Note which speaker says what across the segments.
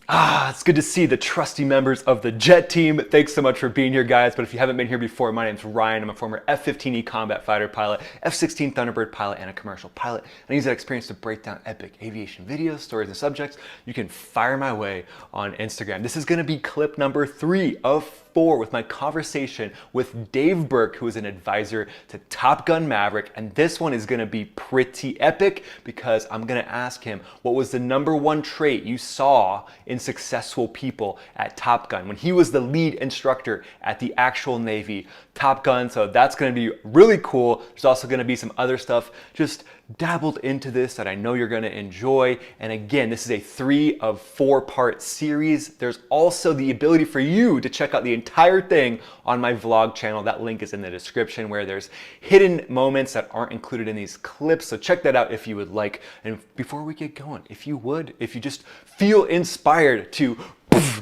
Speaker 1: It's good to see the trusty members of the Jet team. Thanks so much for being here, guys. But if you haven't been here before, my name's Ryan. I'm a former F-15E combat fighter pilot, F-16 Thunderbird pilot, and a commercial pilot. And I use that experience to break down epic aviation videos, stories, and subjects. You can fire my way on Instagram. This is going to be clip number 3 of 4 with my conversation with Dave Burke, who is an advisor to Top Gun Maverick. And this one is going to be pretty epic because I'm going to ask him what was the #1 trait you saw in successful people at Top Gun when he was the lead instructor at the actual Navy Top Gun. So that's going to be really cool. There's also going to be some other stuff just dabbled into this that I know you're going to enjoy. And again, this is a 3 of 4 part series. There's also the ability for you to check out the entire thing on my vlog channel. That link is in the description, where there's hidden moments that aren't included in these clips. So check that out if you would like. And before we get going, if you just feel inspired to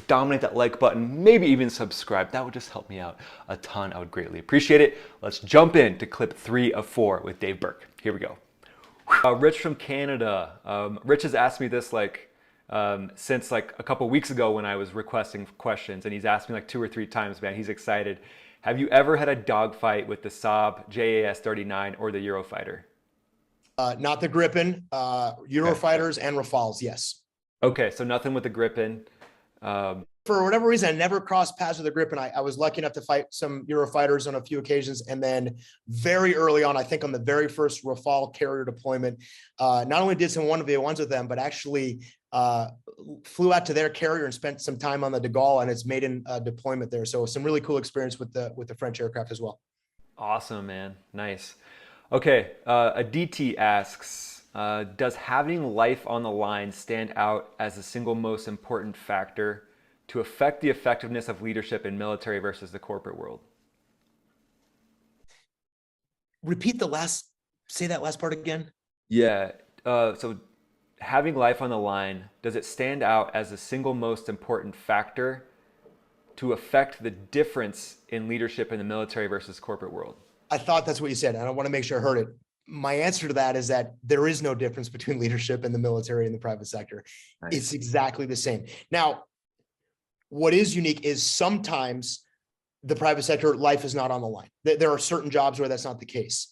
Speaker 1: dominate that like button, maybe even subscribe, that would just help me out a ton. I would greatly appreciate it. Let's jump into clip 3 of 4 with Dave Burke. Here we go. Rich from Canada. Rich has asked me this since like a couple weeks ago when I was requesting questions, and he's asked me like 2 or 3 times, man. He's excited. Have you ever had a dogfight with the Saab JAS-39 or the Eurofighter?
Speaker 2: Not the Gripen, Eurofighters and Rafales, yes.
Speaker 1: Okay, so nothing with the Gripen.
Speaker 2: For whatever reason, I never crossed paths with a Gripen. I was lucky enough to fight some Eurofighters on a few occasions. And then very early on, I think on the very first Rafale carrier deployment, not only did some 1v1s with them, but actually flew out to their carrier and spent some time on the Deescalate and its maiden deployment there. So some really cool experience with the French aircraft as well.
Speaker 1: Awesome, man. Nice. Okay, Aditi asks, does having life on the line stand out as the single most important factor to affect the effectiveness of leadership in military versus the corporate world?
Speaker 2: Say that last part again.
Speaker 1: Yeah. So having life on the line, does it stand out as the single most important factor to affect the difference in leadership in the military versus corporate world?
Speaker 2: I thought that's what you said, and I want to make sure I heard it. My answer to that is that there is no difference between leadership in the military and the private sector.
Speaker 1: Nice.
Speaker 2: It's exactly the same. Now, what is unique is sometimes the private sector life is not on the line. There are certain jobs where that's not the case.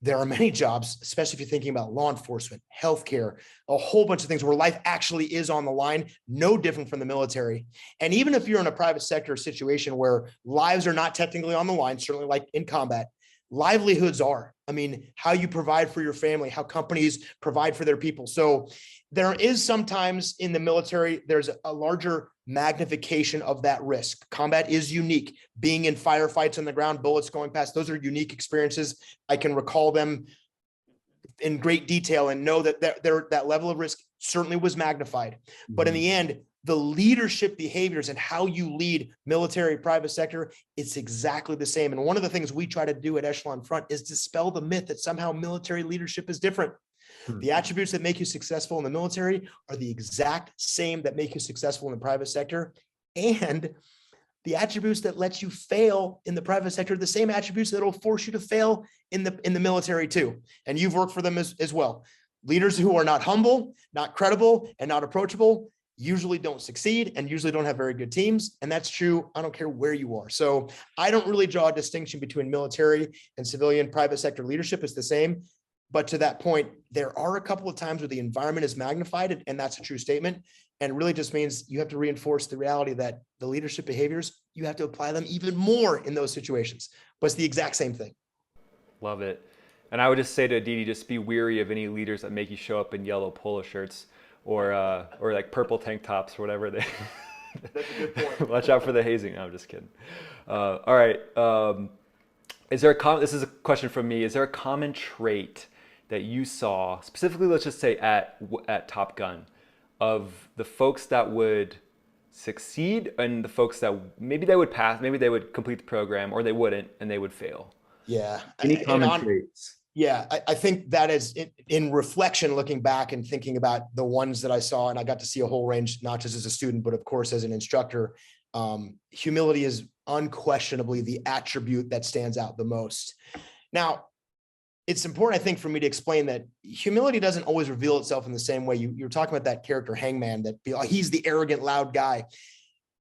Speaker 2: There are many jobs, especially if you're thinking about law enforcement, healthcare, a whole bunch of things where life actually is on the line, no different from the military. And even if you're in a private sector situation where lives are not technically on the line, certainly like in combat, livelihoods are. I mean, how you provide for your family, how companies provide for their people. So there is sometimes in the military, there's a larger magnification of that risk. Combat is unique. Being in firefights on the ground, bullets going past, those are unique experiences. I can recall them in great detail and know that that level of risk certainly was magnified. But in the end, the leadership behaviors and how you lead military, private sector, it's exactly the same. And one of the things we try to do at Echelon Front is dispel the myth that somehow military leadership is different. The attributes that make you successful in the military are the exact same that make you successful in the private sector. And the attributes that let you fail in the private sector are the same attributes that will force you to fail in the military too. And you've worked for them as well. Leaders who are not humble, not credible, and not approachable usually don't succeed and usually don't have very good teams. And that's true. I don't care where you are. So I don't really draw a distinction between military and civilian. Private sector leadership is the same. But to that point, there are a couple of times where the environment is magnified, and that's a true statement. And it really just means you have to reinforce the reality that the leadership behaviors, you have to apply them even more in those situations. But it's the exact same thing.
Speaker 1: Love it. And I would just say to Aditi, just be weary of any leaders that make you show up in yellow polo shirts or like purple tank tops or whatever they.
Speaker 2: That's a good point.
Speaker 1: Watch out for the hazing. No, I'm just kidding. All right. Is there this is a question from me. Is there a common trait that you saw, specifically, let's just say at Top Gun, of the folks that would succeed and the folks that maybe they would pass, maybe they would complete the program, or they wouldn't and they would fail?
Speaker 2: Yeah.
Speaker 1: Any common traits?
Speaker 2: Yeah, I think that is in reflection, looking back and thinking about the ones that I saw, and I got to see a whole range, not just as a student, but of course as an instructor. Humility is unquestionably the attribute that stands out the most. Now, it's important, I think, for me to explain that humility doesn't always reveal itself in the same way. You're talking about that character Hangman, that he's the arrogant, loud guy.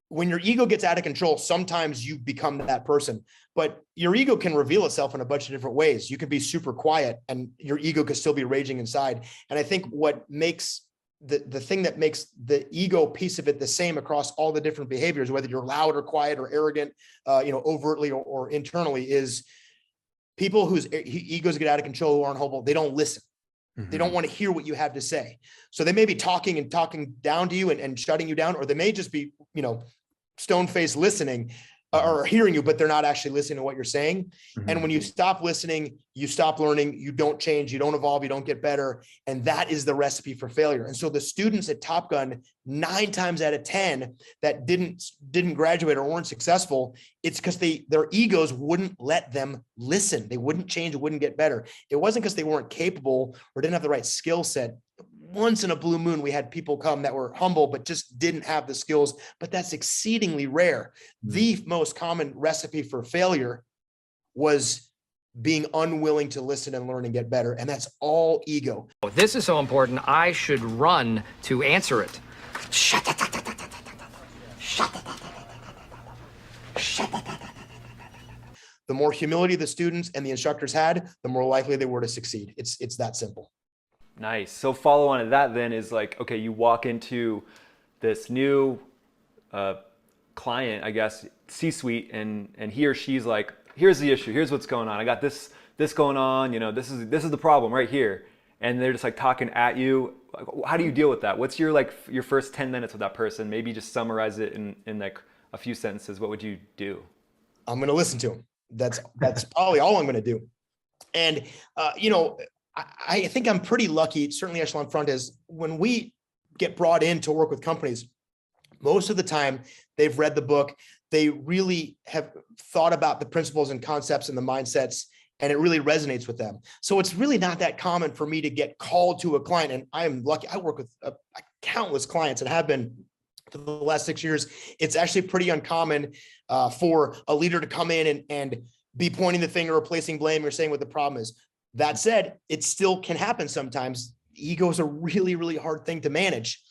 Speaker 2: When your ego gets out of control, sometimes you become that person, but your ego can reveal itself in a bunch of different ways. You can be super quiet and your ego could still be raging inside. And I think what makes the thing that makes the ego piece of it the same across all the different behaviors, whether you're loud or quiet or arrogant, overtly or internally, is people whose egos get out of control, who aren't humble, they don't listen. They don't want to hear what you have to say. So they may be talking down to you and shutting you down, or they may just be, stone-faced listening or hearing you, but they're not actually listening to what you're saying. And when you stop listening, you stop learning, you don't change, you don't evolve, you don't get better. And that is the recipe for failure. And so the students at Top Gun, 9 times out of 10 that didn't graduate or weren't successful, it's because their egos wouldn't let them listen. They wouldn't change, it wouldn't get better. It wasn't because they weren't capable or didn't have the right skill set. Once in a blue moon, we had people come that were humble, but just didn't have the skills, but that's exceedingly rare. The most common recipe for failure was being unwilling to listen and learn and get better. And that's all ego.
Speaker 3: This is so important, I should run to answer it.
Speaker 2: The more humility the students and the instructors had, the more likely they were to succeed. It's that simple.
Speaker 1: Nice. So follow on to that then is like, okay, you walk into this new client, I guess, C-suite, and he or she's like, here's the issue, here's what's going on. I got this going on, this is the problem right here. And they're just like talking at you. How do you deal with that? What's your first 10 minutes with that person? Maybe just summarize it in like a few sentences. What would you do?
Speaker 2: I'm going to listen to them. That's probably all I'm going to do. And, I think I'm pretty lucky, certainly Echelon Front, is when we get brought in to work with companies, most of the time they've read the book, they really have thought about the principles and concepts and the mindsets, and it really resonates with them. So it's really not that common for me to get called to a client. And I'm lucky, I work with countless clients and have been for the last 6 years. It's actually pretty uncommon for a leader to come in and be pointing the finger or placing blame or saying what the problem is. That said, it still can happen sometimes. Ego is a really, really hard thing to manage.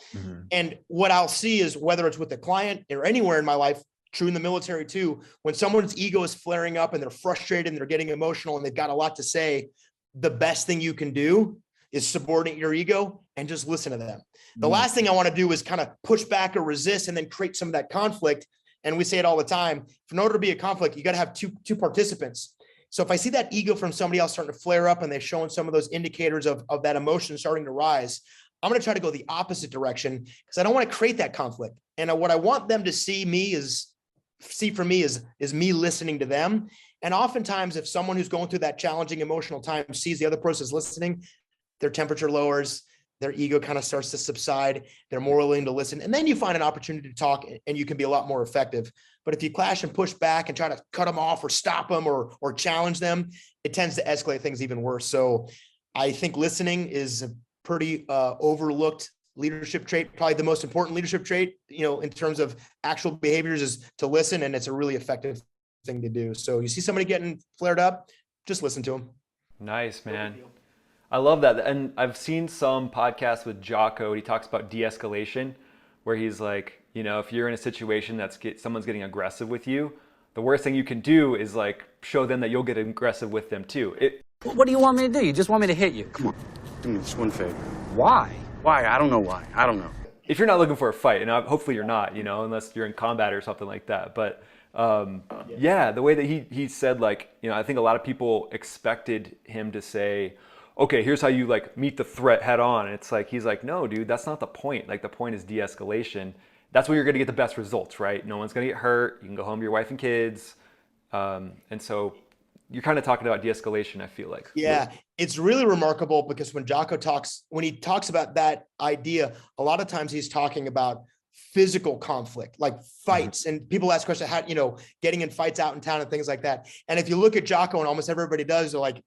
Speaker 2: And what I'll see is, whether it's with a client or anywhere in my life, true in the military too, when someone's ego is flaring up and they're frustrated and they're getting emotional and they've got a lot to say, the best thing you can do is subordinate your ego and just listen to them. The last thing I want to do is kind of push back or resist and then create some of that conflict. And we say it all the time, in order to be a conflict, you got to have two participants. So if I see that ego from somebody else starting to flare up and they're showing some of those indicators of that emotion starting to rise, I'm going to try to go the opposite direction, because I don't want to create that conflict. And what I want them to see from me is me listening to them. And oftentimes, if someone who's going through that challenging emotional time sees the other person's listening, their temperature lowers, their ego kind of starts to subside. They're more willing to listen. And then you find an opportunity to talk, and you can be a lot more effective. But if you clash and push back and try to cut them off or stop them or challenge them, it tends to escalate things even worse. So I think listening is a pretty overlooked leadership trait, probably the most important leadership trait, in terms of actual behaviors, is to listen. And it's a really effective thing to do. So you see somebody getting flared up, just listen to them. Nice, man.
Speaker 1: I love that. And I've seen some podcasts with Jocko. He talks about de-escalation, where he's like, if you're in a situation someone's getting aggressive with you, the worst thing you can do is like show them that you'll get aggressive with them too.
Speaker 3: What do you want me to do? You just want me to hit you?
Speaker 4: Come on, do me this one favor.
Speaker 3: Why?
Speaker 4: Why? I don't know why. I don't know.
Speaker 1: If you're not looking for a fight, and hopefully you're not, unless you're in combat or something like that. But the way that he said, I think a lot of people expected him to say, okay, here's how you meet the threat head on. And it's he's like, no, dude, that's not the point. The point is de-escalation. That's where you're going to get the best results, right? No one's going to get hurt. You can go home to your wife and kids. And so you're kind of talking about de-escalation, I feel like.
Speaker 2: Yeah, it's really remarkable, because when Jocko talks about that idea, a lot of times he's talking about physical conflict, like fights. And people ask questions, how, getting in fights out in town and things like that. And if you look at Jocko, and almost everybody does, they're like,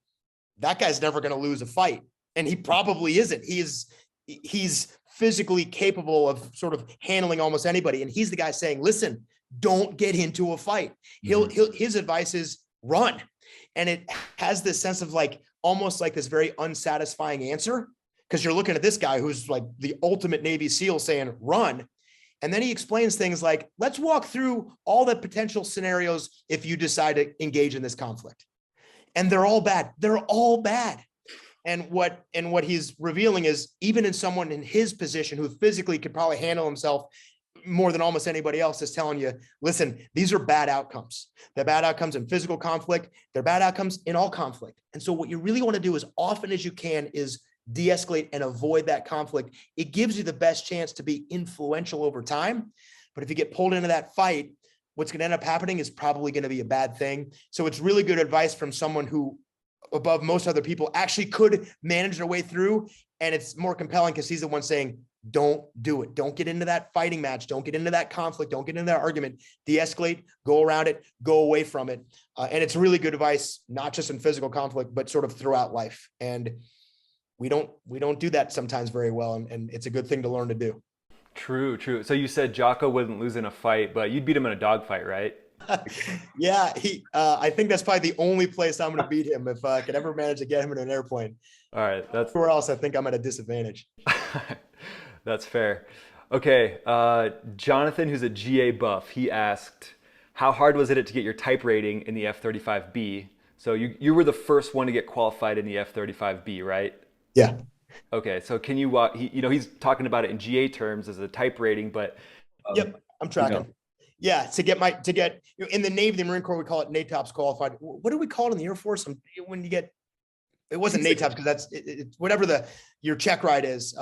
Speaker 2: that guy's never going to lose a fight. And he probably isn't. He's physically capable of sort of handling almost anybody. And he's the guy saying, listen, don't get into a fight. His advice is run. And it has this sense of almost like this very unsatisfying answer, because you're looking at this guy who's like the ultimate Navy SEAL saying run. And then he explains things like, let's walk through all the potential scenarios if you decide to engage in this conflict. And they're all bad. They're all bad. And what he's revealing is, even in someone in his position who physically could probably handle himself more than almost anybody else, is telling you, listen, these are bad outcomes. They're bad outcomes in physical conflict. They're bad outcomes in all conflict. And so what you really want to do as often as you can is de-escalate and avoid that conflict. It gives you the best chance to be influential over time. But if you get pulled into that fight, what's going to end up happening is probably going to be a bad thing. So it's really good advice from someone who, above most other people, actually could manage their way through. And it's more compelling because he's the one saying, don't do it. Don't get into that fighting match. Don't get into that conflict. Don't get into that argument. De-escalate, go around it, go away from it. And it's really good advice, not just in physical conflict, but sort of throughout life. And we don't do that sometimes very well. And it's a good thing to learn to do.
Speaker 1: True, true. So you said Jocko wouldn't lose in a fight, but you'd beat him in a dogfight, right?
Speaker 2: Yeah, I think that's probably the only place I'm going to beat him if I could ever manage to get him in an airplane.
Speaker 1: All right, that's
Speaker 2: where else I think I'm at a disadvantage.
Speaker 1: that's fair. Okay, Jonathan, who's a GA buff, he asked, how hard was it to get your type rating in the F-35B? So you were the first one to get qualified in the F-35B, right?
Speaker 2: Yeah.
Speaker 1: Okay, so can you walk? He's talking about it in GA terms as a type rating, but
Speaker 2: yep, I'm tracking. Yeah, to get in the Navy, the Marine Corps, we call it NATOPS qualified. What do we call it in the Air Force? When you get, it wasn't NATOPS because that's whatever your check ride is.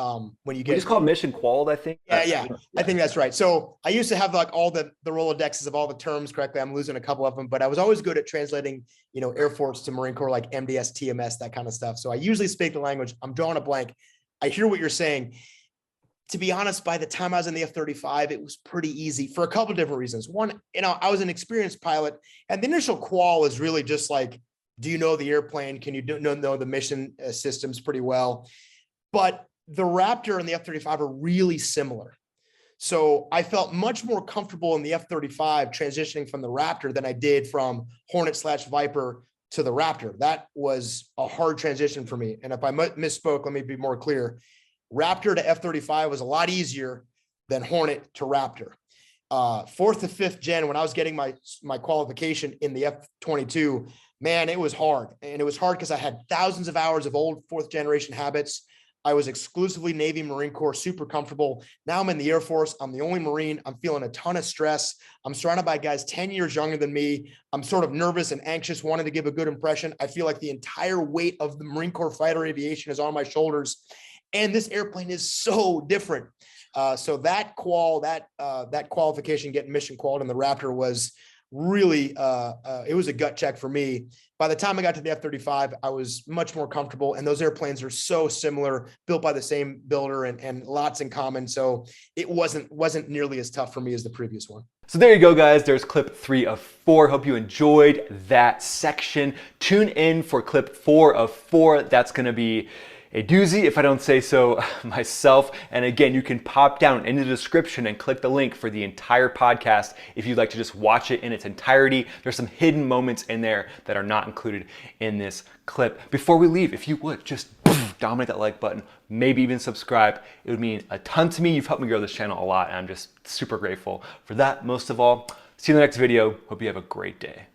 Speaker 2: When you get,
Speaker 1: we just call it mission qualled, I think.
Speaker 2: Yeah, I think that's right. So I used to have like all the Rolodexes of all the terms correctly. I'm losing a couple of them, but I was always good at translating, Air Force to Marine Corps, like MDS, TMS, that kind of stuff. So I usually speak the language. I'm drawing a blank. I hear what you're saying. To be honest, by the time I was in the F-35, it was pretty easy for a couple of different reasons. One, I was an experienced pilot, and the initial qual is really just like, do you know the airplane? Can you know the mission systems pretty well? But the Raptor and the F-35 are really similar. So I felt much more comfortable in the F-35 transitioning from the Raptor than I did from Hornet/Viper to the Raptor. That was a hard transition for me. And if I misspoke, let me be more clear. Raptor to F-35 was a lot easier than Hornet to Raptor. 4th to 5th gen, when I was getting my qualification in the F-22, man, it was hard. And it was hard because I had thousands of hours of old 4th generation habits. I was exclusively Navy, Marine Corps, super comfortable. Now I'm in the Air Force. I'm the only Marine. I'm feeling a ton of stress. I'm surrounded by guys 10 years younger than me. I'm sort of nervous and anxious, wanting to give a good impression. I feel like the entire weight of the Marine Corps fighter aviation is on my shoulders. And this airplane is so different. So that qualification, getting mission qualified in the Raptor was really, it was a gut check for me. By the time I got to the F-35, I was much more comfortable, and those airplanes are so similar, built by the same builder and lots in common. So it wasn't nearly as tough for me as the previous one.
Speaker 1: So there you go, guys. There's clip 3 of 4. Hope you enjoyed that section. Tune in for clip 4 of 4. That's going to be a doozy, if I don't say so myself. And again, you can pop down in the description and click the link for the entire podcast if you'd like to just watch it in its entirety. There's some hidden moments in there that are not included in this clip. Before we leave, if you would just dominate that like button, maybe even subscribe. It would mean a ton to me. You've helped me grow this channel a lot, and I'm just super grateful for that. Most of all, see you in the next video. Hope you have a great day.